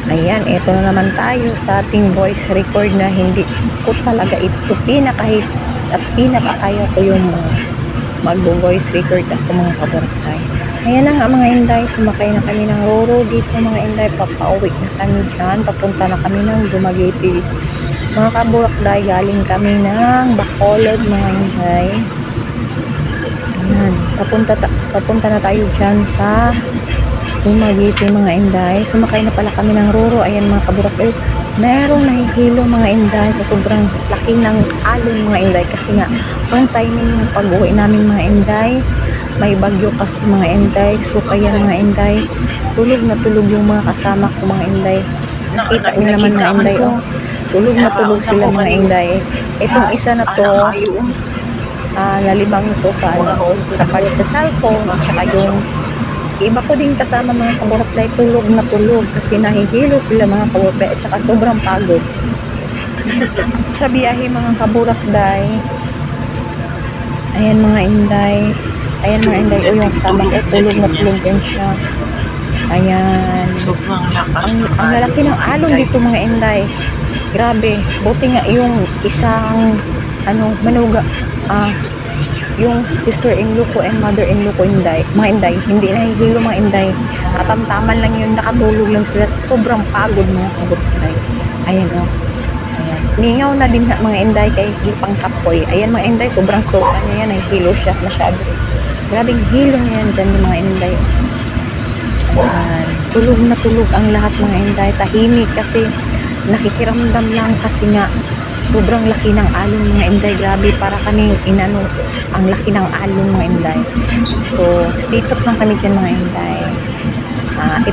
Ayan, ito na naman tayo sa ating voice record na hindi ko talaga ito pinakakaya ko yung mag-voice record ako mga kabarangay. Ayan na nga mga inday, sumakay na kami ng Roro dito mga inday, papauwi na kami dyan, papunta na kami ng Dumaguete. Mga kaburakday, galing kami ng Bacolod mga inday. Ayan, papunta na tayo dyan sa Dumaguete mga inday. Sumakay na pala kami ng Roro. Ayan mga kaburakday, merong nahihilo mga inday sa sobrang laki ng alon mga inday, kasi nga one timing yung pag-uwi namin mga inday, may bagyo kasi mga inday. So kaya mga inday, tulog na tulog yung mga kasama ko mga inday. Nakita nyo naman mga inday, oh, tulog na tulog sila mga inday. Itong isa na to, nalibang to sa sa cellphone, at saka yung iba ko din kasama mga kaburakday, tulog na tulog kasi nahihilo sila mga kaburakday, at saka sobrang pagod sa biyahe mga kaburakday. Ayan mga inday, ayan mga inday, o yung kasama ko tulog na tulog din siya. Ayan, ang lalaki ng alon dito mga inday, grabe. Buti nga yung isang manuga, yung sister-in-law ko and mother-in-law ko inday, mga inday, hindi nahihilo mga inday, katamtaman lang yun, nakatulog lang sila sa sobrang pagod mga kaburakday. Ayan o, ayan, ningaw na din mga inday kay Gipang Kapoy. Ayan mga inday, sobrang soka niya yan, nahihilo siya masyado, grabing hilo niya yan dyan mga inday. Ayan, tulog na tulog ang lahat mga inday, tahimik kasi nakikiramdam lang, kasi nga sobrang laki ng alon mga inday, grabe, para kaming ang laki ng alon mga inday. So stay put lang kami dyan mga inday.